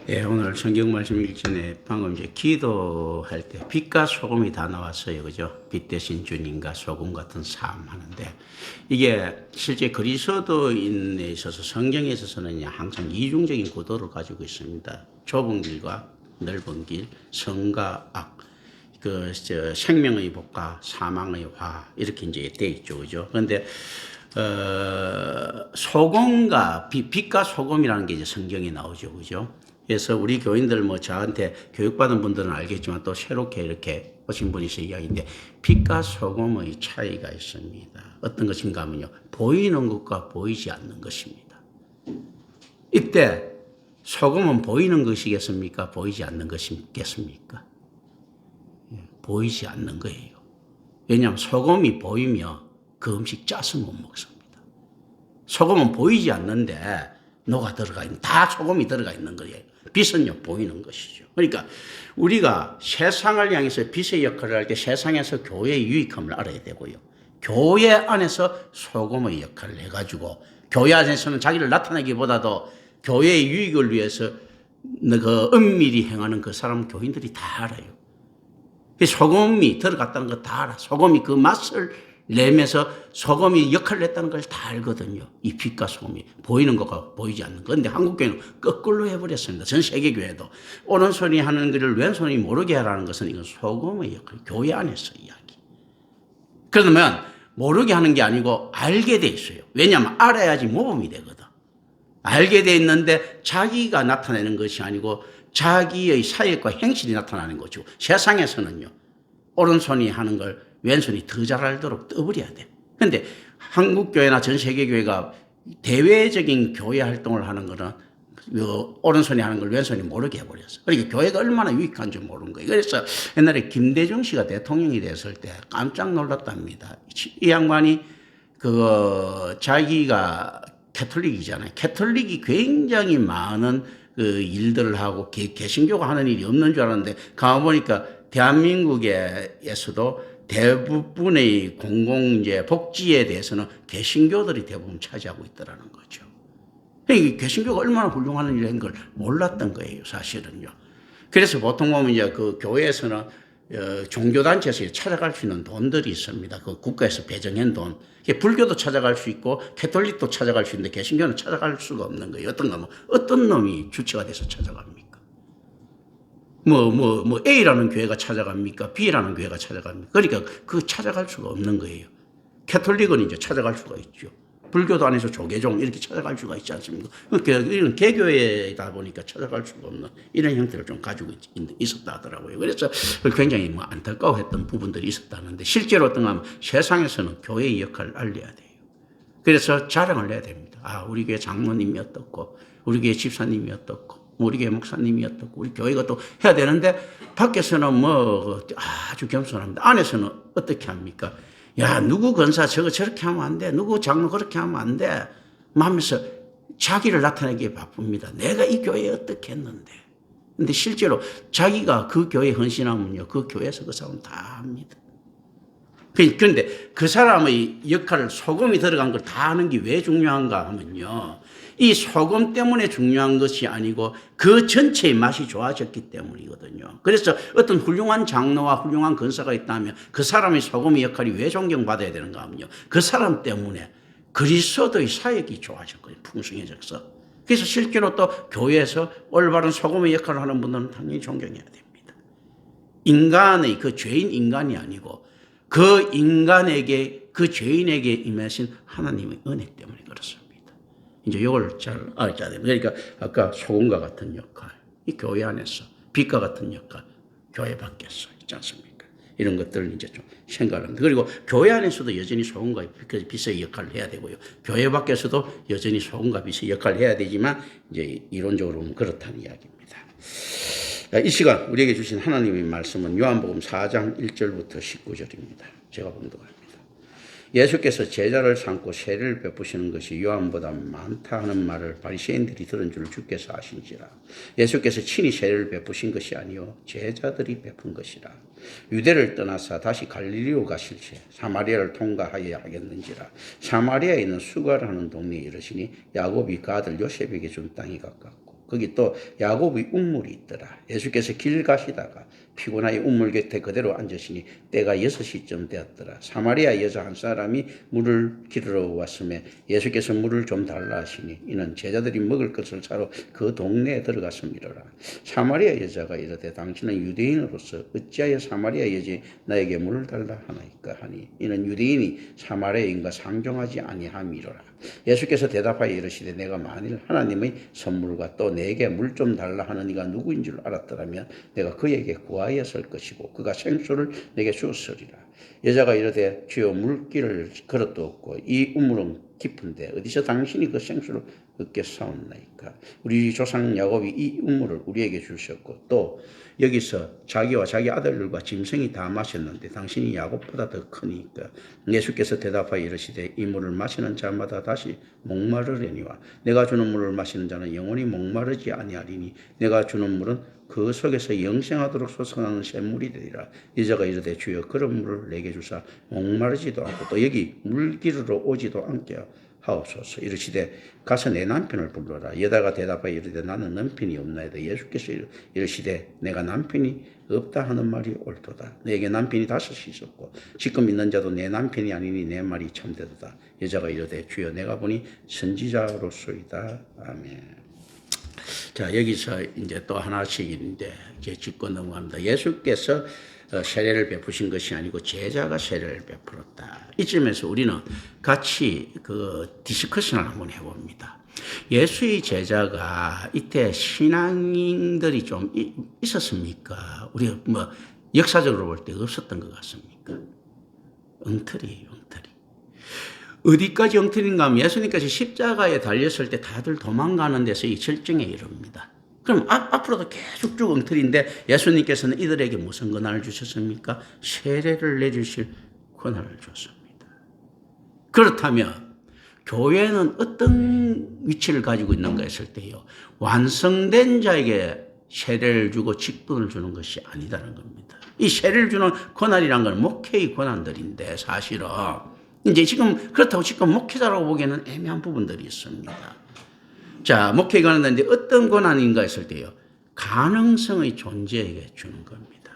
예, 오늘 성경 말씀 읽기 전에 방금 이제 기도할 때 빛과 소금이 다 나왔어요. 그죠? 빛 대신 주님과 소금 같은 삶 하는데 이게 실제 그리스도인에 있어서 성경에 있어서는 항상 이중적인 구도를 가지고 있습니다. 좁은 길과 넓은 길, 성과 악, 생명의 복과 사망의 화 이렇게 이제 돼 있죠. 그죠? 그런데 소금과 빛과 소금이라는 게 이제 성경에 나오죠. 그죠? 그래서 우리 교인들 뭐 저한테 교육받은 분들은 알겠지만 또 새롭게 이렇게 오신 분이 있어 이야기인데 빛과 소금의 차이가 있습니다. 어떤 것인가 하면요. 보이는 것과 보이지 않는 것입니다. 이때 소금은 보이는 것이겠습니까? 보이지 않는 것이겠습니까? 보이지 않는 거예요. 왜냐하면 소금이 보이면 그 음식 짜서 못 먹습니다. 소금은 보이지 않는데 녹아 들어가 있는, 다 소금이 들어가 있는 거예요. 빛은요, 보이는 것이죠. 그러니까 우리가 세상을 향해서 빛의 역할을 할 때 세상에서 교회의 유익함을 알아야 되고요. 교회 안에서 소금의 역할을 해가지고 교회 안에서는 자기를 나타내기보다도 교회의 유익을 위해서 그 은밀히 행하는 그 사람 교인들이 다 알아요. 소금이 들어갔다는 거 다 알아. 소금이 그 맛을 내면서 소금이 역할을 했다는 걸 다 알거든요. 이 빛과 소금이 보이는 것과 보이지 않는 것. 그런데 한국교회는 거꾸로 해버렸습니다. 전 세계교회도 오른손이 하는 것을 왼손이 모르게 하라는 것은 이건 소금의 역할, 교회 안에서 이야기. 그러면 모르게 하는 게 아니고 알게 돼 있어요. 왜냐하면 알아야지 모범이 되거든. 알게 돼 있는데 자기가 나타내는 것이 아니고 자기의 사역과 행실이 나타나는 거죠. 세상에서는요. 오른손이 하는 걸 왼손이 더 잘 알도록 떠버려야 돼. 그런데 한국교회나 전 세계교회가 대외적인 교회 활동을 하는 거는 오른손이 하는 걸 왼손이 모르게 해버렸어. 그러니까 교회가 얼마나 유익한 줄 모르는 거예요. 그래서 옛날에 김대중 씨가 대통령이 됐을 때 깜짝 놀랐답니다. 이 양반이 자기가 캐톨릭이잖아요. 캐톨릭이 굉장히 많은 그 일들을 하고 개신교가 하는 일이 없는 줄 알았는데 가보니까 대한민국에서도 대부분의 공공재 복지에 대해서는 개신교들이 대부분 차지하고 있다는 거죠. 그러니까 개신교가 얼마나 훌륭한 일인 걸 몰랐던 거예요, 사실은요. 그래서 보통 보면 이제 그 교회에서는 종교단체에서 찾아갈 수 있는 돈들이 있습니다. 그 국가에서 배정한 돈. 불교도 찾아갈 수 있고, 캐톨릭도 찾아갈 수 있는데, 개신교는 찾아갈 수가 없는 거예요. 어떤 놈이 주체가 돼서 찾아갑니까? A라는 교회가 찾아갑니까? B라는 교회가 찾아갑니까? 그러니까 그 찾아갈 수가 없는 거예요. 캐톨릭은 이제 찾아갈 수가 있죠. 불교도 안에서 조계종 이렇게 찾아갈 수가 있지 않습니까? 이런 개교회다 보니까 찾아갈 수가 없는 이런 형태를 좀 가지고 있었다 하더라고요. 그래서 굉장히 안타까워했던 부분들이 있었다는데 실제로 어떤가 하면 세상에서는 교회의 역할을 알려야 돼요. 그래서 자랑을 해야 됩니다. 우리 교회 장로님이 어떻고, 우리 교회 집사님이 어떻고, 우리 교회 목사님이 어떻고, 우리 교회가 또 해야 되는데, 밖에서는 아주 겸손합니다. 안에서는 어떻게 합니까? 야, 누구 권사 저렇게 하면 안 돼. 누구 장로 그렇게 하면 안 돼. 하면서 자기를 나타내기에 바쁩니다. 내가 이 교회에 어떻게 했는데. 근데 실제로 자기가 그 교회에 헌신하면요, 그 교회에서 그 사람 다 합니다. 그런데 그 사람의 역할을 소금이 들어간 걸 다 하는 게 왜 중요한가 하면요. 이 소금 때문에 중요한 것이 아니고 그 전체의 맛이 좋아졌기 때문이거든요. 그래서 어떤 훌륭한 장로와 훌륭한 권사가 있다면 그 사람의 소금의 역할이 왜 존경받아야 되는가 하면요. 그 사람 때문에 그리스도의 사역이 좋아졌거든요. 풍성해져서. 그래서 실제로 또 교회에서 올바른 소금의 역할을 하는 분들은 당연히 존경해야 됩니다. 인간의 그 죄인 인간이 아니고 그 인간에게 그 죄인에게 임하신 하나님의 은혜 때문에 그렇습니다. 이제 이걸 잘 알아야 됩니다. 그러니까 아까 소금과 같은 역할, 이 교회 안에서 빛과 같은 역할, 교회 밖에서 있지 않습니까? 이런 것들을 이제 좀 생각합니다. 그리고 교회 안에서도 여전히 소금과 빛의 역할을 해야 되고요. 교회 밖에서도 여전히 소금과 빛의 역할을 해야 되지만 이제 이론적으로는 그렇다는 이야기입니다. 이 시간 우리에게 주신 하나님의 말씀은 요한복음 4장 1절부터 19절입니다. 제가 봉독합니다. 예수께서 제자를 삼고 세례를 베푸시는 것이 요한보다 많다 하는 말을 바리새인들이 들은 줄 주께서 아신지라. 예수께서 친히 세례를 베푸신 것이 아니요 제자들이 베푼 것이라. 유대를 떠나사 다시 갈릴리로 가실새 사마리아를 통과하여야 하겠는지라. 사마리아에 있는 수가라는 동네에 이르시니 야곱이 그 아들 요셉에게 준 땅이 가깝고 거기 또 야곱의 운물이 있더라. 예수께서 길 가시다가 피곤하여 운물 곁에 그대로 앉으시니 때가 6시쯤 되었더라. 사마리아 여자 한 사람이 물을 기르러 왔음에 예수께서 물을 좀 달라 하시니 이는 제자들이 먹을 것을 사러 그 동네에 들어갔음이로라. 사마리아 여자가 이르되 당신은 유대인으로서 어찌하여 사마리아 여자에 나에게 물을 달라 하나이까 하니 이는 유대인이 사마리아인과 상종하지 아니함이로라. 예수께서 대답하여 이르시되 내가 만일 하나님의 선물과 또 내게 물 좀 달라 하는 이가 누구인 줄 알았더라면 내가 그에게 구하였을 것이고 그가 생수를 내게 주었으리라. 여자가 이르되 주여 물길을 걸어두었고 이 우물은 깊은데 어디서 당신이 그 생수를 얻겠사옵나이까. 우리 조상 야곱이 이 우물을 우리에게 주셨고 또 여기서 자기와 자기 아들들과 짐승이 다 마셨는데 당신이 야곱보다 더 크니까. 예수께서 대답하여 이르시되 이 물을 마시는 자마다 다시 목마르려니와 내가 주는 물을 마시는 자는 영원히 목마르지 아니하리니 내가 주는 물은 그 속에서 영생하도록 솟아나는 샘물이 되리라. 여자가 이르되 주여 그런 물을 내게 주사 목마르지도 않고 또 여기 물 기르러 오지도 않게 하옵소서. 이르시되 가서 내 남편을 불러라. 여자가 대답하여 이르되 나는 남편이 없나이다. 예수께서 이르시되 내가 남편이 없다 하는 말이 옳도다. 내게 남편이 5이 있었고 지금 있는 자도 내 남편이 아니니 내 말이 참되도다. 여자가 이르되 주여 내가 보니 선지자로소이다. 아멘. 자, 여기서 이제 또 하나씩인데 이제 짚고 넘어갑니다. 예수께서 세례를 베푸신 것이 아니고 제자가 세례를 베풀었다. 이쯤에서 우리는 같이 그 디스커션을 한번 해봅니다. 예수의 제자가 이때 신앙인들이 좀 있었습니까? 우리가 뭐 역사적으로 볼 때 없었던 것 같습니까? 엉터리예요, 엉터리. 어디까지 엉터리인가 하면 예수님께서 십자가에 달렸을 때 다들 도망가는 데서 이 절정에 이릅니다. 그럼 앞으로도 계속 쭉 엉터리인데 예수님께서는 이들에게 무슨 권한을 주셨습니까? 세례를 내주실 권한을 줬습니다. 그렇다면 교회는 어떤 위치를 가지고 있는가 했을 때요. 완성된 자에게 세례를 주고 직분을 주는 것이 아니다는 겁니다. 이 세례를 주는 권한이란 건 목회의 권한들인데 사실은 이제 지금 그렇다고 지금 목회자라고 보기에는 애매한 부분들이 있습니다. 자, 목회의 권한인데 어떤 권한인가 했을 때요. 가능성의 존재에게 주는 겁니다.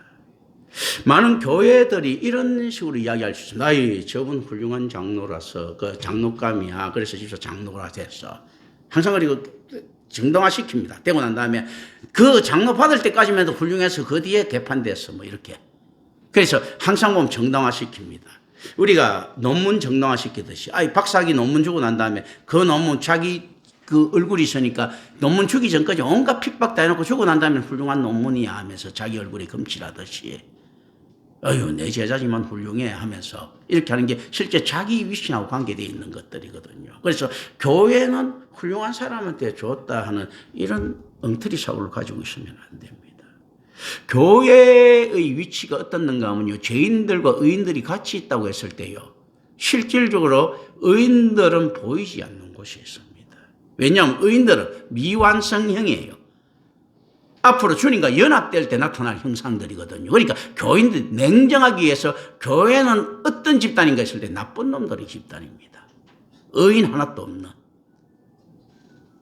많은 교회들이 이런 식으로 이야기할 수 있습니다. 아이, 저분 훌륭한 장로라서 그 장로감이야. 그래서 집사 장로가 됐어. 항상 그리고 정당화시킵니다. 되고 난 다음에 그 장로 받을 때까지만 해도 훌륭해서 그 뒤에 개판됐어. 뭐 이렇게. 그래서 항상 보면 정당화시킵니다. 우리가 논문 정당화시키듯이 아이, 박사학위 논문 주고 난 다음에 그 논문 자기 그 얼굴이 있으니까 논문 주기 전까지 온갖 핍박 다 해놓고 주고 난 다음에 훌륭한 논문이야 하면서 자기 얼굴에 금칠하듯이 어휴 내 제자지만 훌륭해 하면서 이렇게 하는 게 실제 자기 위신하고 관계되어 있는 것들이거든요. 그래서 교회는 훌륭한 사람한테 줬다 하는 이런 엉터리 사고를 가지고 있으면 안 됩니다. 교회의 위치가 어떻는가 하면요. 죄인들과 의인들이 같이 있다고 했을 때요. 실질적으로 의인들은 보이지 않는 곳이 있습니다. 왜냐하면 의인들은 미완성형이에요. 앞으로 주님과 연합될 때 나타날 형상들이거든요. 그러니까 교인들이 냉정하기 위해서 교회는 어떤 집단인가 했을 때 나쁜 놈들의 집단입니다. 의인 하나도 없는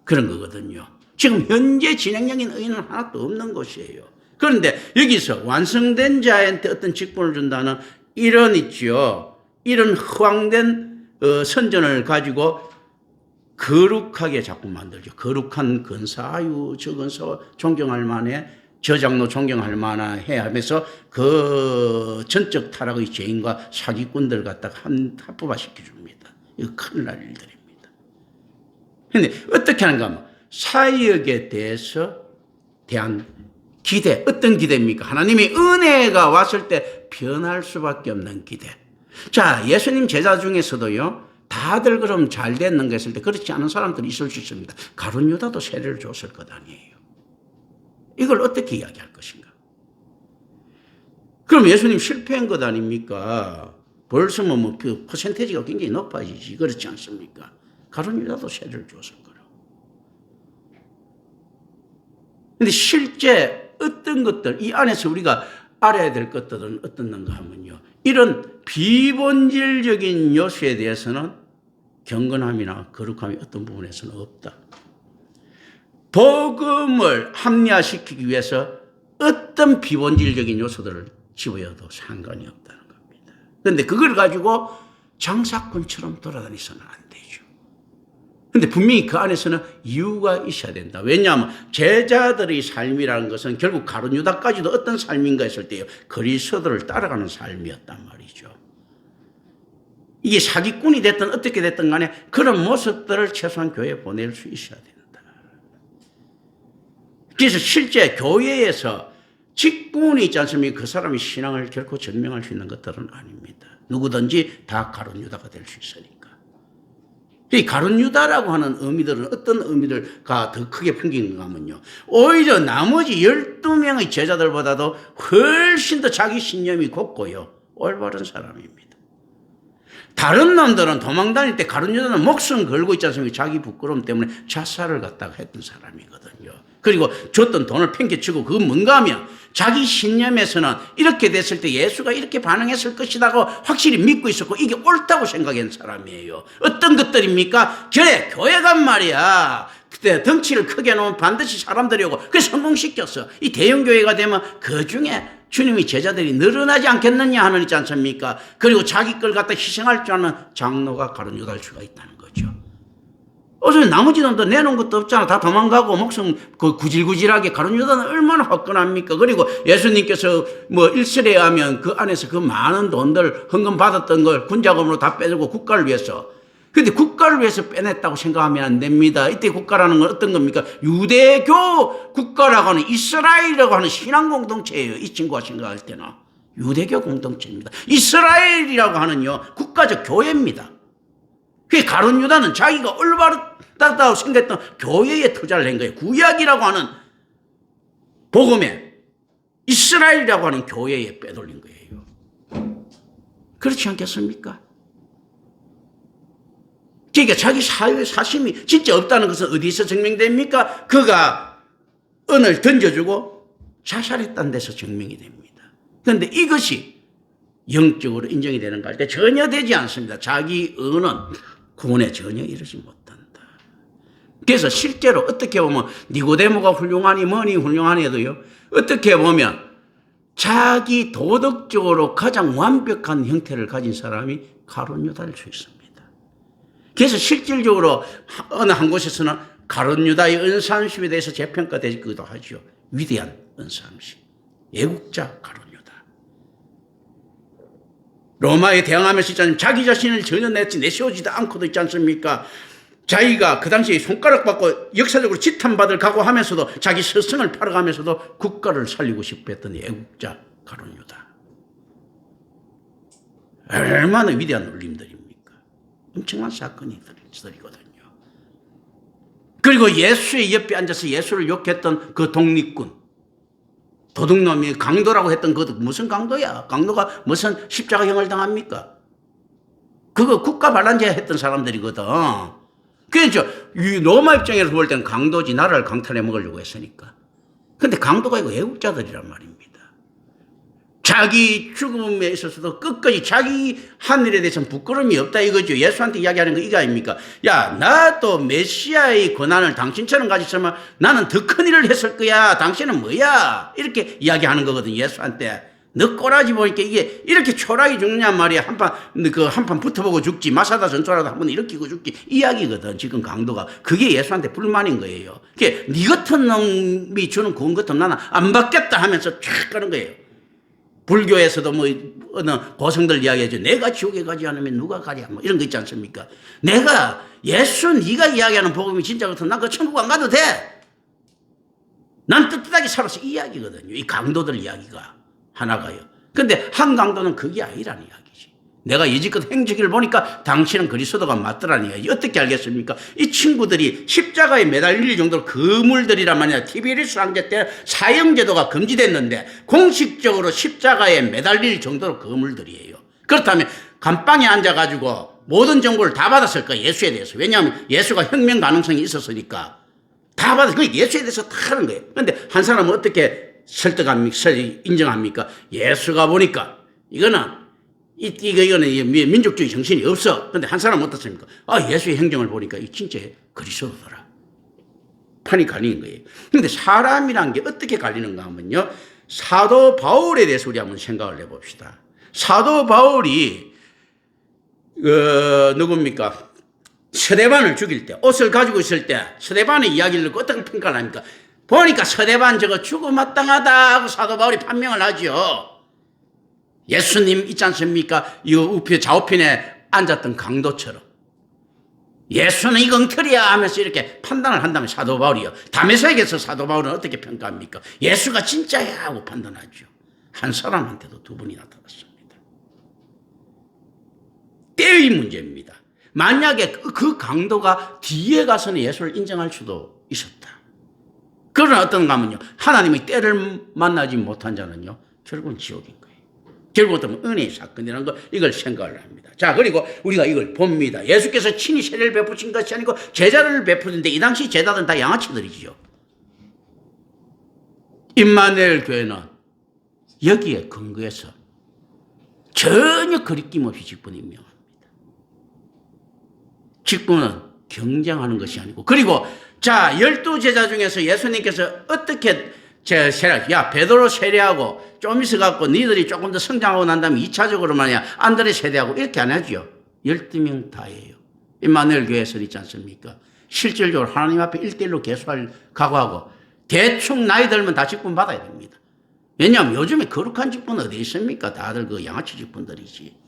그런 거거든요. 지금 현재 진행형인 의인은 하나도 없는 것이에요. 그런데 여기서 완성된 자한테 어떤 직분을 준다는 이런 있죠. 이런 허황된 선전을 가지고 거룩하게 자꾸 만들죠. 거룩한 근사, 아유, 저 근사 존경할 만해, 저 장로 존경할 만해 하면서 그 전적 타락의 죄인과 사기꾼들 갖다가 합법화시켜줍니다. 이거 큰일 날 일들입니다. 그런데 어떻게 하는가 하면 사역에 대한 기대, 어떤 기대입니까? 하나님의 은혜가 왔을 때 변할 수밖에 없는 기대. 자, 예수님 제자 중에서도요, 다들 그럼 잘 됐는가 했을 때 그렇지 않은 사람들이 있을 수 있습니다. 가룟 유다도 세례를 줬을 것 아니에요. 이걸 어떻게 이야기할 것인가? 그럼 예수님 실패한 것 아닙니까? 벌써 뭐 그 퍼센테이지가 굉장히 높아지지. 그렇지 않습니까? 가룟 유다도 세례를 줬을 거라고. 근데 실제 어떤 것들, 이 안에서 우리가 알아야 될 것들은 어떻는가 하면요. 이런 비본질적인 요소에 대해서는 경건함이나 거룩함이 어떤 부분에서는 없다. 복음을 합리화시키기 위해서 어떤 비본질적인 요소들을 집어여도 상관이 없다는 겁니다. 그런데 그걸 가지고 장사꾼처럼 돌아다니서는 안 되죠. 그런데 분명히 그 안에서는 이유가 있어야 된다. 왜냐하면 제자들의 삶이라는 것은 결국 가룟 유다까지도 어떤 삶인가 했을 때요, 그리스도를 따라가는 삶이었단 말이죠. 이게 사기꾼이 됐든 어떻게 됐든 간에 그런 모습들을 최소한 교회에 보낼 수 있어야 된다. 그래서 실제 교회에서 직분이 있지 않습니까? 그 사람의 신앙을 결코 증명할 수 있는 것들은 아닙니다. 누구든지 다 가룟 유다가 될 수 있으니까. 이 가룟 유다라고 하는 의미들은 어떤 의미들과 더 크게 풍기는가 하면요, 오히려 나머지 12명의 제자들보다도 훨씬 더 자기 신념이 곱고요, 올바른 사람입니다. 다른 놈들은 도망 다닐 때 가룟 유다는 목숨 걸고 있지 않습니까? 자기 부끄러움 때문에 자살을 갖다가 했던 사람이거든요. 그리고 줬던 돈을 팽개치고 그건 뭔가 하면 자기 신념에서는 이렇게 됐을 때 예수가 이렇게 반응했을 것이라고 확실히 믿고 있었고 이게 옳다고 생각한 사람이에요. 어떤 것들입니까? 그래, 교회가 말이야, 그때 덩치를 크게 놓으면 반드시 사람들이 오고 그래서 성공시켰어. 이 대형교회가 되면 그 중에 주님의 제자들이 늘어나지 않겠느냐 하는 있지 않습니까? 그리고 자기 걸 갖다 희생할 줄 아는 장로가 가룟 유다일 수가 있다는 거죠. 어차피 나머지 놈도 내놓은 것도 없잖아. 다 도망가고 목숨 구질구질하게. 가룟 유다는 얼마나 화끈합니까? 그리고 예수님께서 뭐 일설에 하면 그 안에서 그 많은 돈들 헌금 받았던 걸 군자금으로 다 빼주고 국가를 위해서. 근데 국가를 위해서 빼냈다고 생각하면 안 됩니다. 이때 국가라는 건 어떤 겁니까? 유대교 국가라고 하는, 이스라엘이라고 하는 신앙 공동체예요. 이 친구가 생각할 때는 유대교 공동체입니다. 이스라엘이라고 하는요, 국가적 교회입니다. 그 가룟 유다는 자기가 올바르다고 생각했던 교회에 투자를 한 거예요. 구약이라고 하는 복음에 이스라엘이라고 하는 교회에 빼돌린 거예요. 그렇지 않겠습니까? 그러니까 자기 사회 사심이 진짜 없다는 것은 어디서 증명됩니까? 그가 은을 던져주고 자살했다는 데서 증명이 됩니다. 그런데 이것이 영적으로 인정이 되는가 할 때 전혀 되지 않습니다. 자기 은은 구원에 전혀 이르지 못한다. 그래서 실제로 어떻게 보면 니고데모가 훌륭하니 뭐니 훌륭하니 해도요, 어떻게 보면 자기 도덕적으로 가장 완벽한 형태를 가진 사람이 가룟 유다일 수 있습니다. 그래서 실질적으로 어느 한 곳에서는 가룟 유다의 은사함심에 대해서 재평가되기도 하죠. 위대한 은사함심, 애국자 가룟 유다. 로마에 대항하면서 있잖아요. 자기 자신을 전혀 내세우지도 않고도 있지 않습니까? 자기가 그 당시에 손가락 받고 역사적으로 지탄받을 각오하면서도 자기 스승을 팔아가면서도 국가를 살리고 싶어 했던 애국자 가룟 유다. 얼마나 위대한 울림들입니까? 엄청난 사건이 있거든요. 그리고 예수의 옆에 앉아서 예수를 욕했던 그 독립군, 도둑놈이 강도라고 했던 그 무슨 강도야? 강도가 무슨 십자가형을 당합니까? 그거 국가 반란죄 했던 사람들이거든. 그래서 로마 입장에서 볼 때는 강도지, 나라를 강탈해 먹으려고 했으니까. 근데 강도가 이거 애국자들이란 말입니다. 자기 죽음에 있어서도 끝까지 자기 하늘에 대해서는 부끄러움이 없다 이거죠. 예수한테 이야기하는 거 이거 아닙니까? 야, 나도 메시아의 권한을 당신처럼 가졌으면 나는 더 큰 일을 했을 거야. 당신은 뭐야? 이렇게 이야기하는 거거든, 예수한테. 너 꼬라지 보니까 이게 이렇게 초라하게 죽느냐 말이야. 한판 붙어보고 죽지. 마사다 전투라도 한번 일으키고 죽지. 이야기거든, 지금 강도가. 그게 예수한테 불만인 거예요. 그게 네 같은 놈이 주는 구원 같은 나는 안 받겠다 하면서 쫙 가는 거예요. 불교에서도 뭐 어느 고성들 이야기하죠. 내가 지옥에 가지 않으면 누가 가랴, 뭐 이런 거 있지 않습니까? 내가 예수 네가 이야기하는 복음이 진짜 같으면 난 그 천국 안 가도 돼. 난 떳떳하게 살아서 이 이야기거든요. 이 강도들 이야기가 하나가요. 근데 한 강도는 그게 아니라는 이야기지. 내가 여지껏 행적을 보니까 당신은 그리스도가 맞더라는 이야기. 어떻게 알겠습니까? 이 친구들이 십자가에 매달릴 정도로 그물들이란 말이야. 티베리스 황제 때 사형제도가 금지됐는데 공식적으로 십자가에 매달릴 정도로 그물들이에요. 그렇다면 감방에 앉아가지고 모든 정보를 다 받았을 거야, 예수에 대해서. 왜냐하면 예수가 혁명 가능성이 있었으니까. 다 받았어. 그 예수에 대해서 다 하는 거예요. 그런데 한 사람은 어떻게 설득합니까? 인정합니까? 예수가 보니까 이거는 민족주의 정신이 없어. 그런데 한 사람은 어떻습니까? 아, 예수의 행정을 보니까 이 진짜 그리스도더라. 판이 갈리는 거예요. 그런데 사람이란 게 어떻게 갈리는가 하면요. 사도 바울에 대해서 우리 한번 생각을 해봅시다. 사도 바울이 누굽니까? 서대반을 죽일 때, 옷을 가지고 있을 때 서대반의 이야기를 듣고 어떻게 평가를 합니까? 보니까 서대반 저거 죽음마땅하다 하고 사도 바울이 판명을 하죠. 예수님 있지 않습니까? 이 우표 좌우편에 앉았던 강도처럼 예수는 이거 엉터리야 하면서 이렇게 판단을 한다면 사도 바울이요. 다메섹에서 사도 바울은 어떻게 평가합니까? 예수가 진짜야 하고 판단하죠. 한 사람한테도 두 분이 나타났습니다. 때의 문제입니다. 만약에 그 강도가 뒤에 가서는 예수를 인정할 수도 있었다. 그러나 어떤가 하면요. 하나님의 때를 만나지 못한 자는요. 결국은 지옥인 거예요. 결국은 은혜의 사건이라는 거 이걸 생각을 합니다. 자, 그리고 우리가 이걸 봅니다. 예수께서 친히 세례를 베푸신 것이 아니고 제자를 베푸는데 이 당시 제자들은 다 양아치들이지요. 임마누엘 교회는 여기에 근거해서 전혀 거리낌 없이 직분이 임명합니다. 직분은 경쟁하는 것이 아니고, 그리고 자, 12제자 중에서 예수님께서 어떻게 야, 베드로 세례하고 좀 있어갖고 니들이 조금 더 성장하고 난 다음에 2차적으로 말이야, 안드레 세례하고 이렇게 안 하죠. 12명 다예요. 임마누엘 교회에서 있지 않습니까? 실질적으로 하나님 앞에 1대1로 계수할 각오하고 대충 나이 들면 다 직분 받아야 됩니다. 왜냐하면 요즘에 거룩한 직분 어디 있습니까? 다들 그 양아치 직분들이지.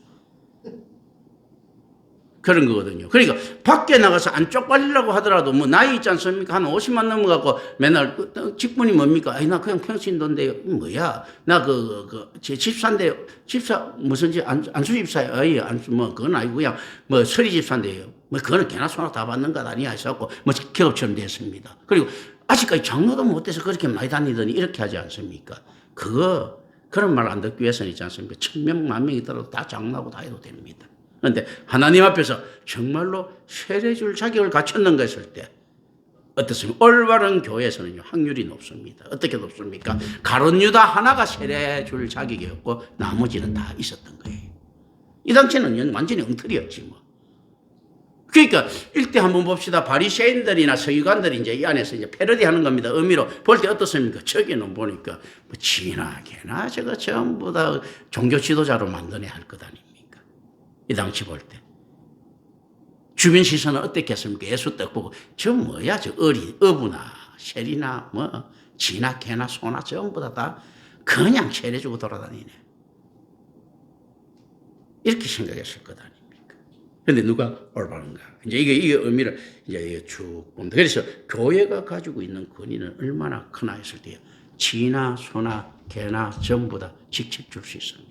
그런 거거든요. 그러니까 밖에 나가서 안 쪽팔리려고 하더라도 뭐 나이 있지 않습니까? 한 50만 넘어가고 맨날 직분이 뭡니까? 아니, 나 그냥 평신도인데요. 뭐야? 나 제 집사인데, 집사, 무슨 집, 안수 집사예요. 아니, 안수, 뭐, 그건 아니고 그냥 뭐 서리 집사인데요. 뭐, 그거는 개나 소나 다 받는 것 아니야. 해서고 뭐 기업처럼 됐습니다. 그리고 아직까지 장로도 못 돼서 그렇게 많이 다니더니 이렇게 하지 않습니까? 그런 말 안 듣기 위해서는 있지 않습니까? 1000명, 10,000명 있더라도 다 장로하고 다 해도 됩니다. 그런데 하나님 앞에서 정말로 세례 줄 자격을 갖췄는가 했을 때 어떻습니까? 올바른 교회에서는요, 확률이 높습니다. 어떻게 높습니까? 가룟 유다 하나가 세례 줄 자격이었고 나머지는 다 있었던 거예요. 이 당시는 완전히 엉터리였지 뭐. 그러니까 일대 한번 봅시다. 바리새인들이나 서기관들이 이제 이 안에서 이제 패러디하는 겁니다. 의미로 볼 때 어떻습니까? 저기는 보니까 뭐 지나 개나 저거 전부 다 종교 지도자로 만들어야 할 것 아닙니까? 이 당시 볼 때. 주변 시선은 어떻게 했습니까? 예수 떡 보고, 저 뭐야, 저 어부나, 세리나, 뭐, 지나, 개나, 소나, 전부 다 그냥 세례주고 돌아다니네. 이렇게 생각했을 것 아닙니까? 그런데 누가 올바른가? 이제 이게 의미를 이제 쭉 봅니다. 그래서 교회가 가지고 있는 권위는 얼마나 크나 했을 때요. 지나, 소나, 개나, 전부 다 직접 줄 수 있습니다.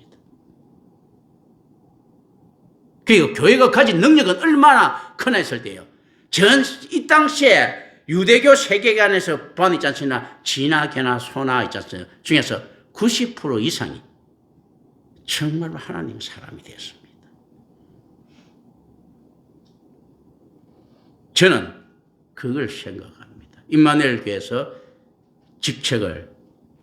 그리고 교회가 가진 능력은 얼마나 크나 했을 때요. 이 당시에 유대교 세계관에서 본 있지 않습니까? 지나, 개나, 소나 있지 않습니까? 중에서 90% 이상이 정말로 하나님 사람이 되었습니다. 저는 그걸 생각합니다. 임마누엘 교회에서 직책을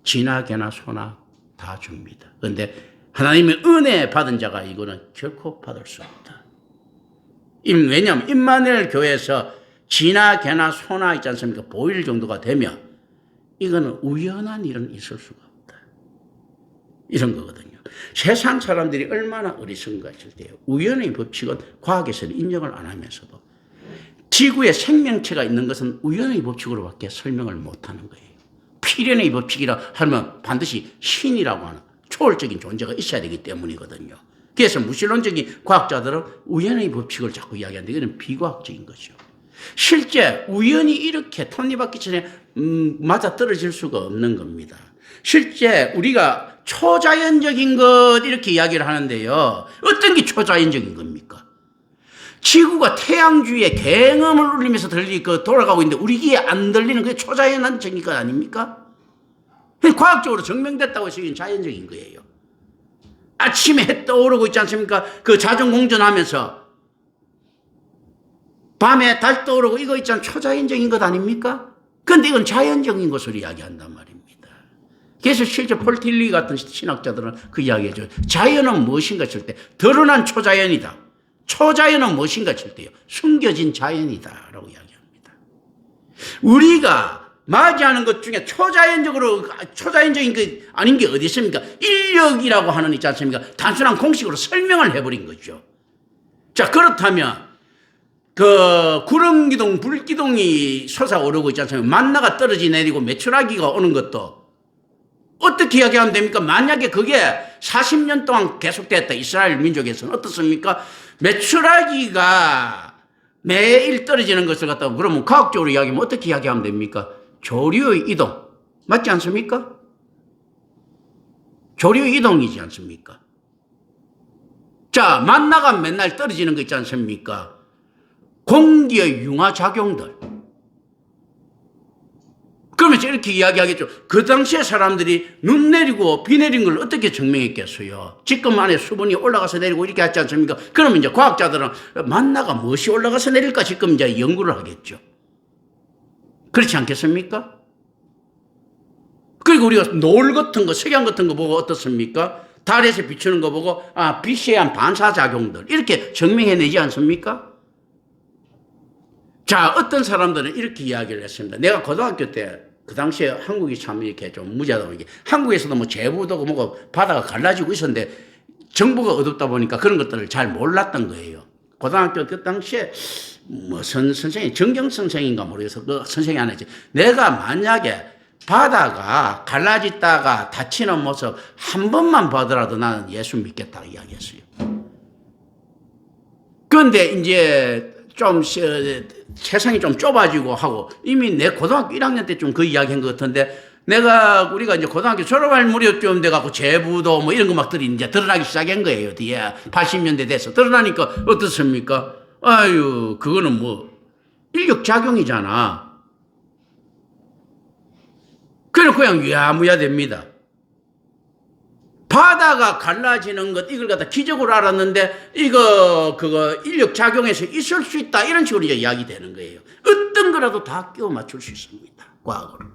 지나, 개나, 소나 다 줍니다. 그런데 하나님의 은혜 받은 자가 이거는 결코 받을 수 없다. 왜냐하면 임마누엘 교회에서 지나 개나 소나 있지 않습니까? 보일 정도가 되면 이거는 우연한 일은 있을 수가 없다. 이런 거거든요. 세상 사람들이 얼마나 어리석은가 했을 때요. 우연의 법칙은 과학에서는 인정을 안 하면서도 지구에 생명체가 있는 것은 우연의 법칙으로밖에 설명을 못하는 거예요. 필연의 법칙이라 하면 반드시 신이라고 하는 초월적인 존재가 있어야 되기 때문이거든요. 그래서 무신론적인 과학자들은 우연의 법칙을 자꾸 이야기하는데 이건 비과학적인 거죠. 실제 우연히 이렇게 톱니바퀴 전에 맞아떨어질 수가 없는 겁니다. 실제 우리가 초자연적인 것 이렇게 이야기를 하는데요. 어떤 게 초자연적인 겁니까? 지구가 태양 주위에 갱음을 울리면서 돌아가고 있는데 우리 귀에 안 들리는 그게 초자연적인 것 아닙니까? 과학적으로 증명됐다고 해서 이건 자연적인 거예요. 아침에 해 떠오르고 있지 않습니까? 그 자전공전하면서 밤에 달 떠오르고 이거 있잖아요. 초자연적인 것 아닙니까? 그런데 이건 자연적인 것을 이야기한단 말입니다. 그래서 실제 폴틸리 같은 신학자들은 그 이야기해줘요. 자연은 무엇인가 칠 때 드러난 초자연이다. 초자연은 무엇인가 칠 때요. 숨겨진 자연이다 라고 이야기합니다. 우리가 맞이하는 것 중에 초자연적인 게 아닌 게 어디 있습니까? 인력이라고 하는 있지 않습니까? 단순한 공식으로 설명을 해버린 거죠. 자, 그렇다면 그 구름기둥, 불기둥이 솟아오르고 있지 않습니까? 만나가 떨어지 내리고 메추라기가 오는 것도 어떻게 이야기하면 됩니까? 만약에 그게 40년 동안 계속됐다. 이스라엘 민족에서는 어떻습니까? 메추라기가 매일 떨어지는 것을 갖다가 그러면 과학적으로 이야기하면 어떻게 이야기하면 됩니까? 조류의 이동. 맞지 않습니까? 조류의 이동이지 않습니까? 자, 만나가 맨날 떨어지는 거 있지 않습니까? 공기의 융화작용들. 그러면서 이렇게 이야기하겠죠. 그 당시에 사람들이 눈 내리고 비 내린 걸 어떻게 증명했겠어요? 지금 안에 수분이 올라가서 내리고 이렇게 하지 않습니까? 그러면 이제 과학자들은 만나가 무엇이 올라가서 내릴까 지금 이제 연구를 하겠죠. 그렇지 않겠습니까? 그리고 우리가 노을 같은 거, 석양 같은 거 보고 어떻습니까? 달에서 비추는 거 보고 빛에 의한 반사작용들 이렇게 증명해내지 않습니까? 자, 어떤 사람들은 이렇게 이야기를 했습니다. 내가 고등학교 때 그 당시에 한국이 참 이렇게 좀 무지하다 보니까 한국에서도 뭐 제부도 뭐고 바다가 갈라지고 있었는데 정보가 어둡다 보니까 그런 것들을 잘 몰랐던 거예요. 고등학교 그 당시에 무슨 선생님, 정경 선생인가 모르겠어. 그 선생이 하나 있지. 내가 만약에 바다가 갈라졌다가 다치는 모습 한 번만 보더라도 나는 예수 믿겠다고 이야기했어요. 그런데 이제 좀 세상이 좀 좁아지고 하고 이미 내 고등학교 1학년 때쯤 그 이야기한 것 같은데 우리가 이제 고등학교 졸업할 무렵쯤 돼갖고 제부도 뭐 이런 거 막 이제 드러나기 시작한 거예요. 뒤에 80년대 돼서 드러나니까 어떻습니까? 아유, 그거는 뭐 인력작용이잖아. 그래서 그냥 유야무야 됩니다. 바다가 갈라지는 것 이걸 갖다 기적으로 알았는데 그거 인력 작용해서 있을 수 있다 이런 식으로 이제 이야기되는 거예요. 어떤 거라도 다 끼워 맞출 수 있습니다. 과학으로.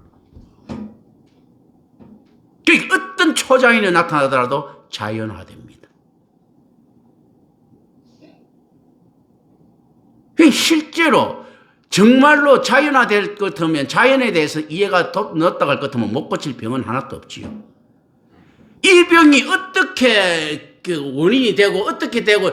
그러니까 어떤 초자연이 나타나더라도 자연화됩니다. 실제로 정말로 자연화될 것 같으면 자연에 대해서 이해가 넣었다고 할 것 같으면 못 고칠 병은 하나도 없지요. 이 병이 어떻게 그 원인이 되고 어떻게 되고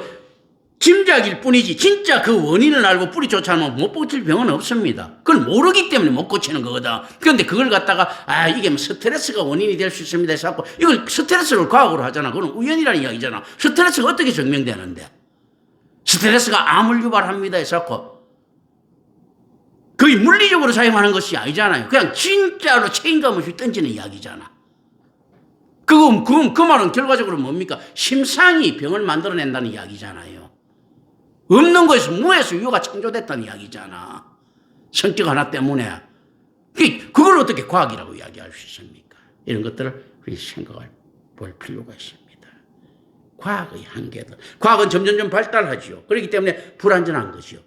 짐작일 뿐이지 진짜 그 원인을 알고 뿌리조차 하면 못 고칠 병은 없습니다. 그걸 모르기 때문에 못 고치는 거거든. 그런데 그걸 갖다가 이게 뭐 스트레스가 원인이 될 수 있습니다 해서 하고 이걸 스트레스를 과학으로 하잖아. 그건 우연이라는 이야기잖아. 스트레스가 어떻게 증명되는데? 스트레스가 암을 유발합니다 해서 하고 거의 물리적으로 사용하는 것이 아니잖아요. 그냥 진짜로 책임감 없이 던지는 이야기잖아. 그 말은 결과적으로 뭡니까? 심상이 병을 만들어낸다는 이야기잖아요. 없는 것에서 무에서 유가 창조됐다는 이야기잖아. 성격 하나 때문에. 그걸 어떻게 과학이라고 이야기할 수 있습니까? 이런 것들을 우리 생각을 볼 필요가 있습니다. 과학의 한계들. 과학은 점점점 발달하지요. 그렇기 때문에 불완전한 것이요.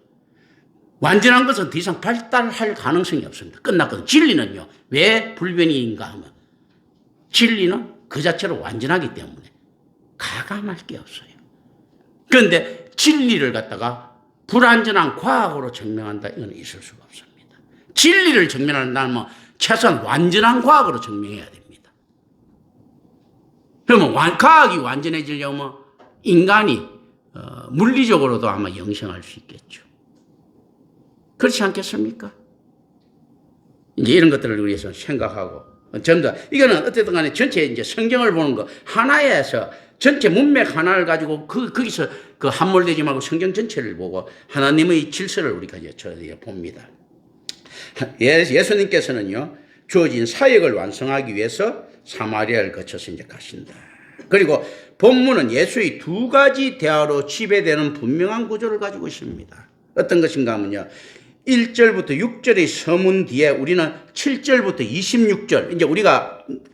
완전한 것은 더 이상 발달할 가능성이 없습니다. 끝났거든. 진리는요. 왜 불변인가 하면 진리는 그 자체로 완전하기 때문에 가감할 게 없어요. 그런데 진리를 갖다가 불완전한 과학으로 증명한다 이건 있을 수가 없습니다. 진리를 증명한다면 최소한 완전한 과학으로 증명해야 됩니다. 그러면 과학이 완전해지려면 인간이 물리적으로도 아마 영생할 수 있겠죠. 그렇지 않겠습니까? 이제 이런 것들을 위해서 생각하고 전부 다 이거는 어쨌든 간에 전체 이제 성경을 보는 거 하나에서 전체 문맥 하나를 가지고 거기서 그 함몰되지 말고 성경 전체를 보고 하나님의 질서를 우리가 이제 봅니다. 예수님께서는요 주어진 사역을 완성하기 위해서 사마리아를 거쳐서 이제 가신다. 그리고 본문은 예수의 두 가지 대화로 지배되는 분명한 구조를 가지고 있습니다. 어떤 것인가 하면요. 1절부터 6절의 서문 뒤에 우리는 7절부터 26절, 이제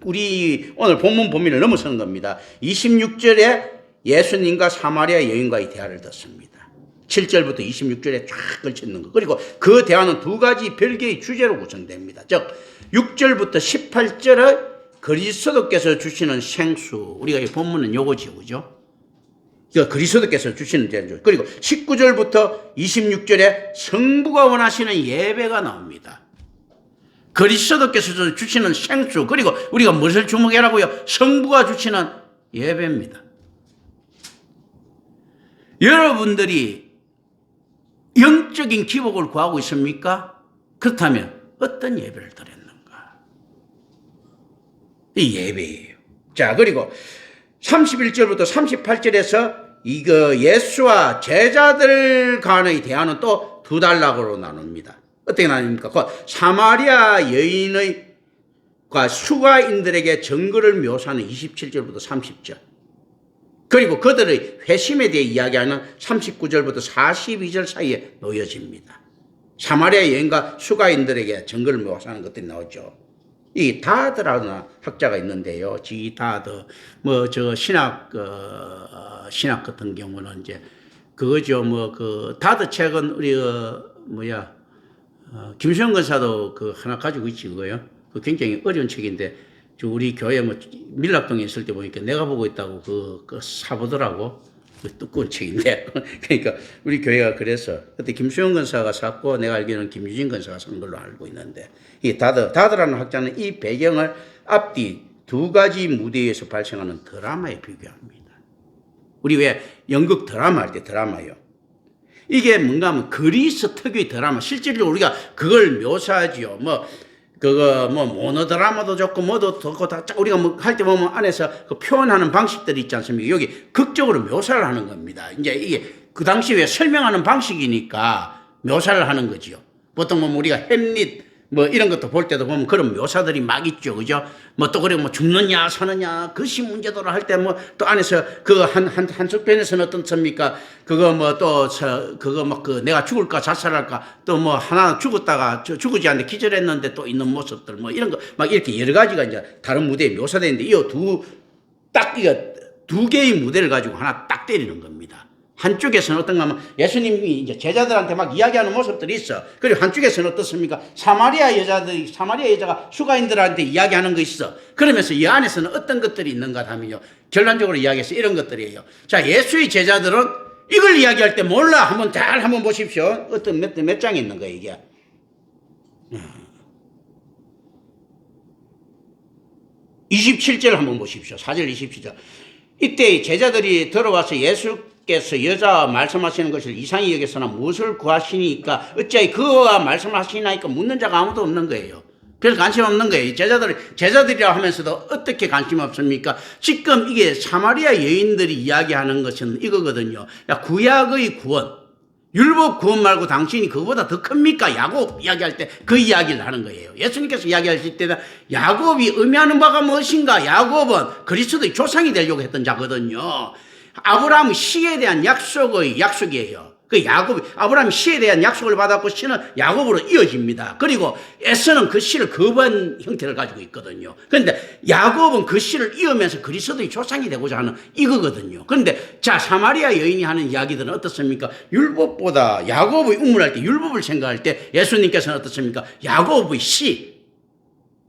우리 오늘 본문 범위를 넘어서는 겁니다. 26절에 예수님과 사마리아 여인과의 대화를 듣습니다. 7절부터 26절에 쫙 걸쳐있는 거. 그리고 그 대화는 두 가지 별개의 주제로 구성됩니다. 즉, 6절부터 18절에 그리스도께서 주시는 생수, 우리가 이 본문은 요거지요, 그죠? 그리스도께서 주시는 대로. 그리고 19절부터 26절에 성부가 원하시는 예배가 나옵니다. 그리스도께서 주시는 생수, 그리고 우리가 무엇을 주목하라고요? 성부가 주시는 예배입니다. 여러분들이 영적인 기복을 구하고 있습니까? 그렇다면 어떤 예배를 드렸는가? 이 예배예요. 자, 그리고 31절부터 38절에서 이거 예수와 제자들 간의 대화는 또 두 단락으로 나눕니다. 어떻게 나뉩니까? 그 사마리아 여인과 수가인들에게 증거를 묘사하는 27절부터 30절. 그리고 그들의 회심에 대해 이야기하는 39절부터 42절 사이에 놓여집니다. 사마리아 여인과 수가인들에게 증거를 묘사하는 것들이 나오죠. 이 다드라는 학자가 있는데요. 지다드, 신학 같은 경우는 이제 그거죠. 다드 책은 우리, 김수영 권사도 하나 가지고 있지, 그거요. 그 굉장히 어려운 책인데, 우리 교회 밀락동에 있을 때 보니까 내가 보고 있다고 사보더라고. 두꺼운 책인데. 그러니까 우리 교회가 그래서 그때 김수영 권사가 샀고 내가 알기로는 김유진 권사가 산 걸로 알고 있는데, 이 다드라는 학자는 이 배경을 앞뒤 두 가지 무대에서 발생하는 드라마에 비교합니다. 우리 왜 연극 드라마 할 때 드라마요. 이게 뭔가 하면 그리스 특유의 드라마, 실질적으로 우리가 그걸 묘사하지요. 모노드라마도 좋고, 뭐도 좋고, 다, 우리가 할 때 보면 안에서 그 표현하는 방식들이 있지 않습니까? 여기 극적으로 묘사를 하는 겁니다. 이제 이게 그 당시 왜 설명하는 방식이니까 묘사를 하는 거지요. 보통 우리가 햄릿, 이런 것도 볼 때도 보면 그런 묘사들이 막 있죠. 그죠? 또 그리고 죽느냐, 사느냐, 그시 문제도를 할 때 또 안에서 한쪽 편에서는 어떻습니까? 내가 죽을까, 자살할까, 또 하나 죽었다가 죽지 않는데 기절했는데 또 있는 모습들, 이런 거, 이렇게 여러 가지가 이제 다른 무대에 묘사되는데, 이거 두 개의 무대를 가지고 하나 딱 때리는 겁니다. 한쪽에서는 어떤가 하면 예수님이 이제 제자들한테 막 이야기하는 모습들이 있어. 그리고 한쪽에서는 어떻습니까? 사마리아 여자가 수가인들한테 이야기하는 거 있어. 그러면서 이 안에서는 어떤 것들이 있는가 하면요. 결론적으로 이야기해서 이런 것들이에요. 자, 예수의 제자들은 이걸 이야기할 때 몰라. 한번 보십시오. 어떤 몇 장이 있는 거예요, 이게. 27절 한번 보십시오. 4절 27절. 이때 제자들이 들어와서 예수께서 여자와 말씀하시는 것을 이상히 여겨서나 무엇을 구하시니까 어찌하여 그와 말씀하시나이까 묻는 자가 아무도 없는 거예요. 별 관심 없는 거예요. 제자들이라 하면서도 어떻게 관심 없습니까? 지금 이게 사마리아 여인들이 이야기하는 것은 이거거든요. 구약의 구원, 율법 구원 말고 당신이 그거보다 더 큽니까? 야곱 이야기할 때 그 이야기를 하는 거예요. 예수님께서 이야기하실 때는 야곱이 의미하는 바가 무엇인가? 야곱은 그리스도의 조상이 되려고 했던 자거든요. 아브라함 씨에 대한 약속이에요. 아브라함이 씨에 대한 약속을 받았고 씨는 야곱으로 이어집니다. 그리고 에서는 그 씨를 거부한 형태를 가지고 있거든요. 그런데 야곱은 그 씨를 이으면서 그리스도의 조상이 되고자 하는 이거거든요. 그런데 자, 사마리아 여인이 하는 이야기들은 어떻습니까? 율법보다 야곱의 우물할 때, 율법을 생각할 때 예수님께서는 어떻습니까? 야곱의 씨,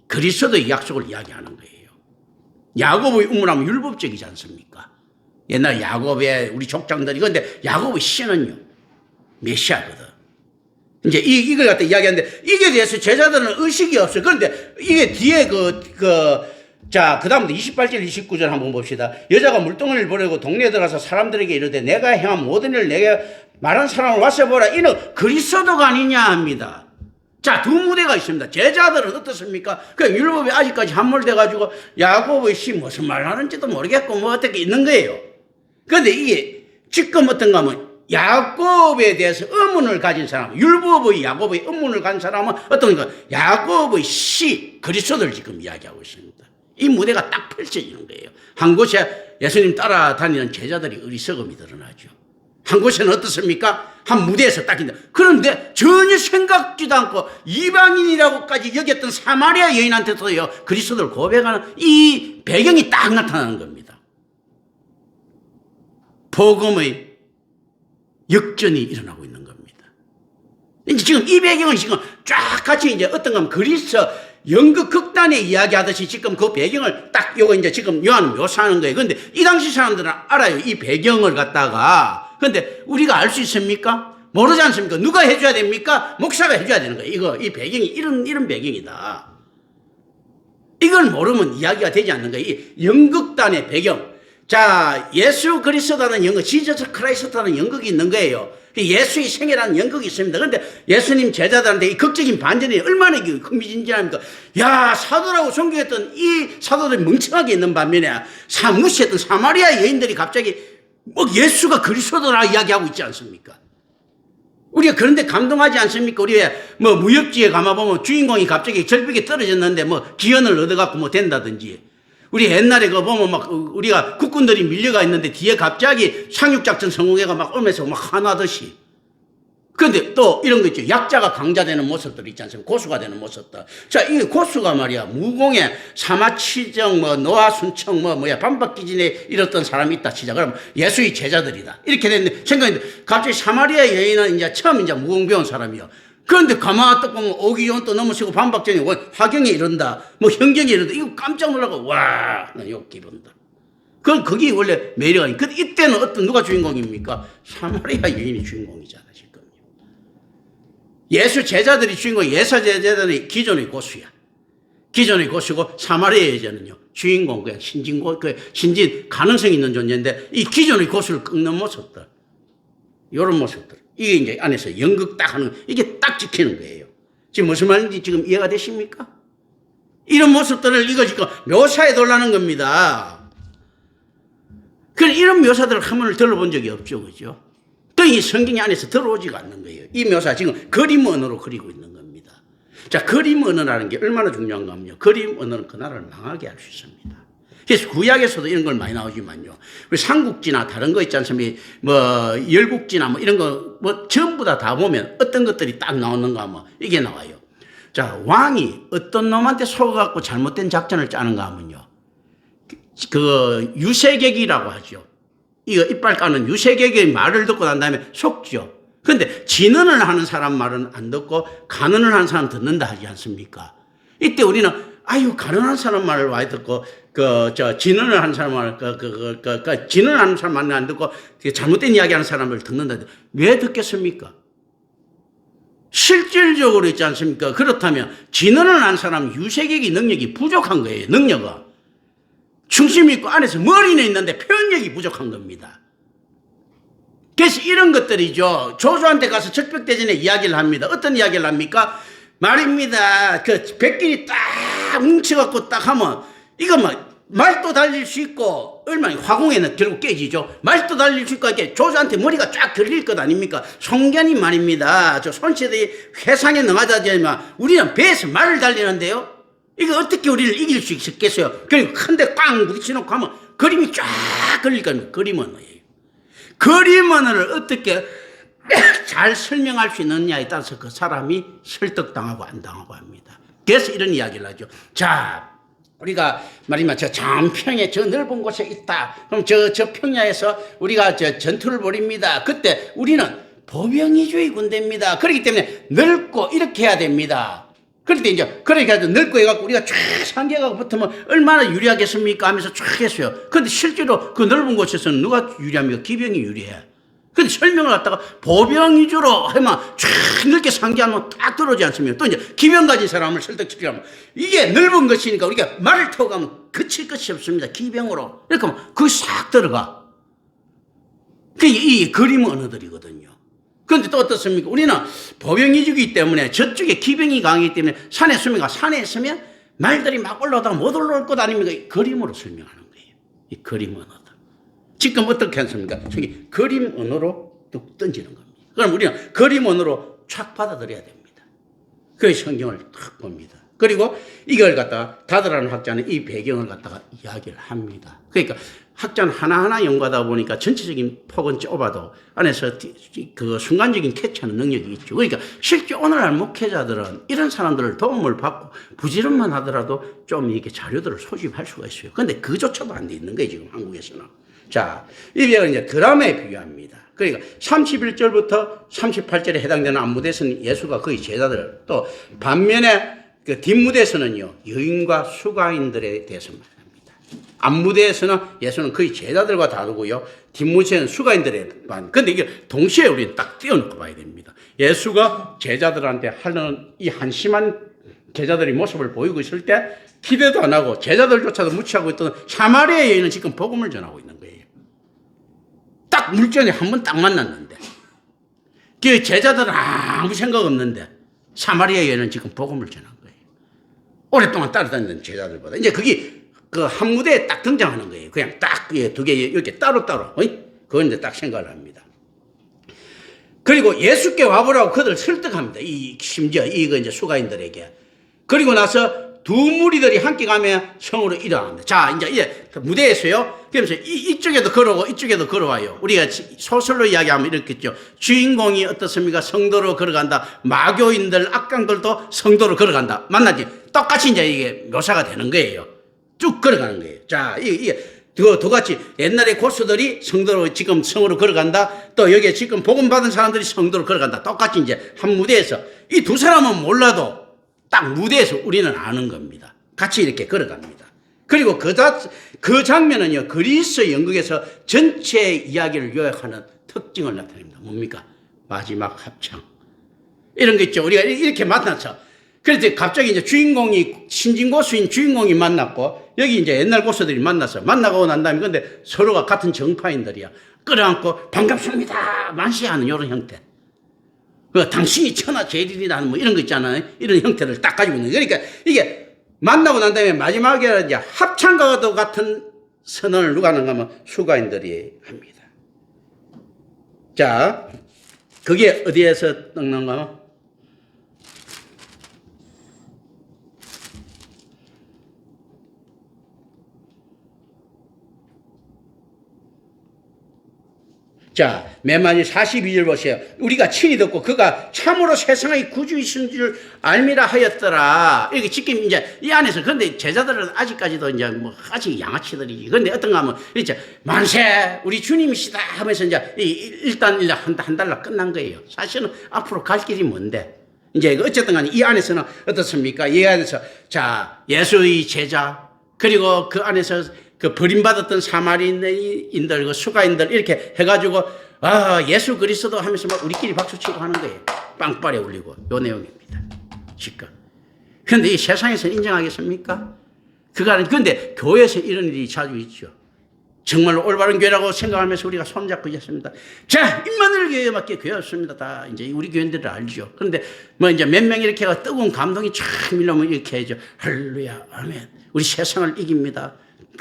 그리스도의 약속을 이야기하는 거예요. 야곱의 우물하면 율법적이지 않습니까? 옛날 야곱의 우리 족장들이, 그런데 야곱의 씨는요, 메시아거든. 이제 이걸 갖다 이야기하는데, 이게 대해서 제자들은 의식이 없어요. 그런데 이게 뒤에 그 다음부터 28절, 29절 한번 봅시다. 여자가 물동이를 보내고 동네에 들어가서 사람들에게 이르되 내가 행한 모든 일을 내게 말한 사람을 와서 보라. 이는 그리스도가 아니냐 합니다. 자, 두 무대가 있습니다. 제자들은 어떻습니까? 율법이 아직까지 함몰돼가지고 야곱의 씨 무슨 말 하는지도 모르겠고 어떻게 있는 거예요. 그런데 이게 지금 어떤가 하면 야곱에 대해서 의문을 가진 사람, 율법의 야곱의 의문을 가진 사람은 어떤가? 야곱의 씨, 그리스도를 지금 이야기하고 있습니다. 이 무대가 딱 펼쳐지는 거예요. 한 곳에 예수님 따라다니는 제자들이 어리석음이 드러나죠. 한 곳에는 어떻습니까? 한 무대에서 딱 있는데, 그런데 전혀 생각지도 않고 이방인이라고까지 여겼던 사마리아 여인한테도요, 그리스도를 고백하는 이 배경이 딱 나타나는 겁니다. 복음의 역전이 일어나고 있는 겁니다. 이제 지금 이 배경은 지금 쫙 같이 이제 어떤가 하면 그리스 연극 극단에 이야기하듯이 지금 그 배경을 딱 요거 이제 지금 요한은 묘사하는 거예요. 그런데 이 당시 사람들은 알아요. 이 배경을 갖다가. 그런데 우리가 알 수 있습니까? 모르지 않습니까? 누가 해줘야 됩니까? 목사가 해줘야 되는 거예요. 이 배경이 이런 배경이다. 이걸 모르면 이야기가 되지 않는 거예요. 이 연극단의 배경. 자, 예수 그리스도라는 연극, 지저스 크라이스트라는 연극이 있는 거예요. 예수의 생애라는 연극이 있습니다. 그런데 예수님 제자들한테 이 극적인 반전이 얼마나 흥미진진합니까? 야, 사도라고 존경했던 이 사도들이 멍청하게 있는 반면에 무시했던 사마리아 여인들이 갑자기 뭐 예수가 그리스도라 이야기하고 있지 않습니까? 우리가 그런데 감동하지 않습니까? 우리 뭐 무협지에 가만보면 주인공이 갑자기 절벽에 떨어졌는데 뭐 기원을 얻어갖고 뭐 된다든지, 우리 옛날에 그 보면 막 우리가 국군들이 밀려가 있는데 뒤에 갑자기 상륙작전 성공회가 막 오면서 막 화나듯이. 그런데 또 이런 거 있죠. 약자가 강자되는 모습들 있지 않습니까? 고수가 되는 모습들. 자, 이 고수가 말이야, 무공에 사마치정, 뭐 노하순청, 반박기진에 이랬던 사람이 있다 치자. 그럼 예수의 제자들이다. 이렇게 됐는데, 생각했는데, 갑자기 사마리아 여인은 이제 처음 이제 무공 배운 사람이요. 그런데 가만 딱 보면 오기온 또 넘어서고 반박전이 화경이 이런다, 뭐 현경이 이런다. 이거 깜짝 놀라고, 와, 나 욕 기른다. 그게 원래 매력이 아니. 근데 이때는 누가 주인공입니까? 사마리아 여인이 주인공이잖아. 예수 제자들이 주인공, 예수 제자들이 기존의 고수야. 기존의 고수고, 사마리아 여자는요, 주인공, 그냥 신진 가능성 있는 존재인데, 이 기존의 고수를 꺾는 모습들, 이런 모습들, 이게 이제 안에서 연극 딱 하는, 이게 딱 지키는 거예요. 지금 무슨 말인지 지금 이해가 되십니까? 이런 모습들을 이거 지금 묘사해 달라는 겁니다. 이런 묘사들을 한 번을 들어본 적이 없죠, 그죠? 또 이 성경 안에서 들어오지가 않는 거예요. 이 묘사 지금 그림 언어로 그리고 있는 겁니다. 자, 그림 언어라는 게 얼마나 중요한가 하면요. 그림 언어는 그 나라를 망하게 할 수 있습니다. 그래서 구약에서도 이런 걸 많이 나오지만요. 우리 삼국지나 다른 거 있지 않습니까? 뭐, 열국지나 뭐 이런 거, 뭐 전부 다 보면 어떤 것들이 딱 나오는가 하면 이게 나와요. 자, 왕이 어떤 놈한테 속아갖고 잘못된 작전을 짜는가 하면요. 그 유세객이라고 하죠. 이거 이빨 까는 유세객의 말을 듣고 난 다음에 속죠. 그런데 진언을 하는 사람 말은 안 듣고 간언을 하는 사람 듣는다 하지 않습니까? 이때 우리는 간언하는 사람 말을 와야 듣고 진언을 하는 사람 말을 진언을 하는 사람 말은 안 듣고 잘못된 이야기하는 사람을 듣는다. 왜 듣겠습니까? 실질적으로 있지 않습니까? 그렇다면 진언을 하는 사람 유세객의 능력이 부족한 거예요. 능력은. 중심이 있고 안에서 머리는 있는데 표현력이 부족한 겁니다. 그래서 이런 것들이죠. 조조한테 가서 적벽대전에 이야기를 합니다. 어떤 이야기를 합니까? 말입니다. 그 백길이 딱 뭉쳐갖고 딱 하면 이거 말도 달릴 수 있고 얼마나 화공에는 결국 깨지죠. 말도 달릴 수 있고 이렇게 조조한테 머리가 쫙 걸릴 것 아닙니까? 송견이 말입니다. 저 손시들이 회상에 능하자지만 우리는 배에서 말을 달리는데요. 이거 어떻게 우리를 이길 수 있겠어요? 그리고 큰데 꽝 부딪혀놓고 하면 그림이 쫙 걸릴 겁니다. 그림 언어예요. 그림 언어를 어떻게 잘 설명할 수 있느냐에 따라서 그 사람이 설득당하고 안 당하고 합니다. 그래서 이런 이야기를 하죠. 자, 우리가 말이면 저 장평에 저 넓은 곳에 있다. 그럼 저 평야에서 우리가 전투를 벌입니다. 그때 우리는 보병이주의 군대입니다. 그렇기 때문에 넓고 이렇게 해야 됩니다. 그럴 때 이제 그렇게 해서 넓고 해갖고 우리가 쫙 상계가 붙으면 얼마나 유리하겠습니까 하면서 쫙 했어요. 그런데 실제로 그 넓은 곳에서는 누가 유리합니까? 기병이 유리해. 그런데 설명을 갖다가 보병 위주로 하면 쫙 넓게 상계하면 딱 들어오지 않습니까? 또 이제 기병 가진 사람을 설득시키려면 이게 넓은 것이니까 우리가 말을 타고 가면 그칠 것이 없습니다. 기병으로. 이렇게 하면 그게 싹 들어가. 그게 이 그림 언어들이거든요. 그런데 또 어떻습니까? 우리는 보병이주기 때문에 저쪽에 기병이 강하기 때문에 산에 있으면 말들이 막 올라오다가 못 올라올 것 아닙니까? 이 그림으로 설명하는 거예요. 이 그림 언어들. 지금 어떻게 했습니까? 저기 그림 언어로 뚝 던지는 겁니다. 그럼 우리는 그림 언어로 촥 받아들여야 됩니다. 그 성경을 탁 봅니다. 그리고 이걸 갖다가 다드라는 학자는 이 배경을 갖다가 이야기를 합니다. 그러니까 학자는 하나하나 연구하다 보니까 전체적인 폭은 좁아도 안에서 그 순간적인 캐치하는 능력이 있죠. 그러니까 실제 오늘날 목회자들은 이런 사람들을 도움을 받고 부지런만 하더라도 좀 이렇게 자료들을 소집할 수가 있어요. 그런데 그조차도 안 돼 있는 거예요, 지금 한국에서는. 자, 이 배경은 이제 드라마에 비유합니다. 그러니까 31절부터 38절에 해당되는 안무대에서는 예수가 거의 제자들, 또 반면에 그 뒷무대에서는요, 여인과 수가인들에 대해서 말합니다. 앞무대에서는 예수는 거의 제자들과 다르고요. 뒷무대는 수가인들의 반. 근데 이게 동시에 우리는 딱 띄워놓고 봐야 됩니다. 예수가 제자들한테 하는 이 한심한 제자들의 모습을 보이고 있을 때 기대도 안 하고 제자들조차도 무시하고 있던 사마리아 여인은 지금 복음을 전하고 있는 거예요. 딱 물전에 한 번 딱 만났는데 그 제자들은 아무 생각 없는데 사마리아 여인은 지금 복음을 전한 거예요. 오랫동안 따라다니던 제자들보다. 이제 그게 그 한 무대에 딱 등장하는 거예요. 그냥 딱 두 개 이렇게 따로따로. 그건 이제 딱 생각을 합니다. 그리고 예수께 와보라고 그들을 설득합니다. 심지어 이거 이제 수가인들에게. 그리고 나서 두 무리들이 함께 가면 성으로 이동합니다. 자, 이제 무대에서요. 그러면서 이쪽에도 걸어오고 이쪽에도 걸어와요. 우리가 소설로 이야기하면 이렇겠죠. 주인공이 어떻습니까? 성도로 걸어간다. 마교인들, 악강들도 성도로 걸어간다. 만나지? 똑같이 이제 이게 묘사가 되는 거예요. 쭉 걸어가는 거예요. 자, 이게 똑같이 옛날에 고수들이 성도로 지금 성으로 걸어간다. 또 여기에 지금 복음 받은 사람들이 성도로 걸어간다. 똑같이 이제 한 무대에서 이 두 사람은 몰라도 딱 무대에서 우리는 아는 겁니다. 같이 이렇게 걸어갑니다. 그리고 그 장면은요, 그리스 연극에서 전체 이야기를 요약하는 특징을 나타냅니다. 뭡니까? 마지막 합창. 이런 거 있죠. 우리가 이렇게 만나서. 그래서 갑자기 이제 신진 고수인 주인공이 만났고, 여기 이제 옛날 고수들이 만나고 난 다음에, 근데 서로가 같은 정파인들이야. 끌어안고, 반갑습니다! 만시하는 이런 형태. 당신이 천하 제일이라는 뭐 이런 거 있잖아요. 이런 형태를 딱 가지고 있는 거예요. 그러니까 이게 만나고 난 다음에 마지막에 이제 합창과도 같은 선언을 누가 하는가 하면 수가인들이 합니다. 자, 그게 어디에서 떠나는가 하면 자, 맨 마지막 42절 보세요. 우리가 친히 듣고 그가 참으로 세상의 구주이신 줄 알미라 하였더라. 이렇게 지금 이제 이 안에서, 근데 제자들은 아직까지도 이제 뭐 아직 양아치들이지. 근데 어떤가 하면 이제 만세 우리 주님이시다 하면서 이제 일단 한 달로 끝난 거예요. 사실은 앞으로 갈 길이 뭔데. 이제 어쨌든 간에 이 안에서는 어떻습니까? 이 안에서 자, 예수의 제자, 그리고 그 안에서 그 버림받았던 사마리아인들, 그 수가인들 이렇게 해가지고 예수 그리스도 하면서 막 우리끼리 박수치고 하는 거예요. 빵빠레 울리고 요 내용입니다. 지금. 그런데 이 세상에서는 인정하겠습니까? 그런데 교회에서 이런 일이 자주 있죠. 정말로 올바른 교회라고 생각하면서 우리가 손잡고 있습니다. 자, 임마누엘 교회에 맞게 교회였습니다. 다 이제 우리 교인들을 알죠. 그런데 뭐 이제 몇 명 이렇게 해가 뜨거운 감동이 촥 밀려오면 이렇게 해야죠. 할렐루야, 아멘. 우리 세상을 이깁니다.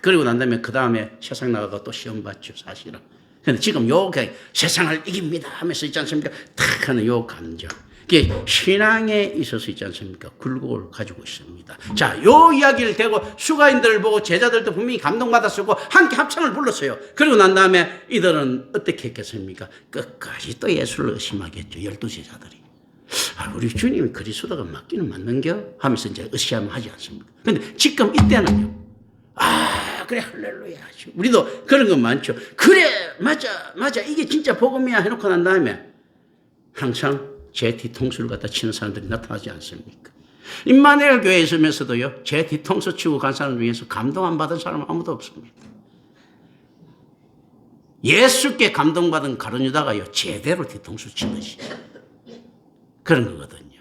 그리고 난 다음에 그 다음에 세상 나가고 또 시험 받죠, 사실은. 근데 지금 요게 세상을 이깁니다 하면서 있지 않습니까? 탁 하는 요 감정. 그게 신앙에 있어서 있지 않습니까? 굴곡을 가지고 있습니다. 자, 요 이야기를 대고 수가인들을 보고 제자들도 분명히 감동받았었고 함께 합창을 불렀어요. 그리고 난 다음에 이들은 어떻게 했겠습니까? 끝까지 또 예수를 의심하겠죠. 12제자들이. 우리 주님이 그리스도가 맞기는 맞는겨? 하면서 이제 의심하지 않습니까? 근데 지금 이때는요. 그래, 할렐루야. 우리도 그런 거 많죠. 그래, 맞아. 이게 진짜 복음이야 해놓고 난 다음에 항상 제 뒤통수를 갖다 치는 사람들이 나타나지 않습니까? 임마누엘 교회에 있으면서도요, 제 뒤통수 치고 간 사람 중에서 감동 안 받은 사람은 아무도 없습니다. 예수께 감동받은 가룟 유다가요, 제대로 뒤통수 치듯이. 그런 거거든요.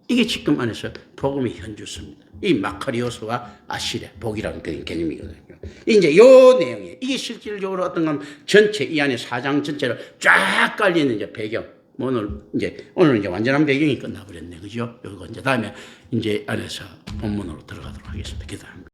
이게 지금 안에서 복음의 현주소입니다. 이 마카리오스와 아실의 복이라는 그런 개념이거든요. 이제 요 내용이에요. 이게 실질적으로 어떤 건 전체 이 안에 4장 전체를 쫙 깔리는 이제 배경. 오늘은 이제 완전한 배경이 끝나버렸네. 그죠? 요거 이제 다음에 이제 안에서 본문으로 들어가도록 하겠습니다. 기도합니다.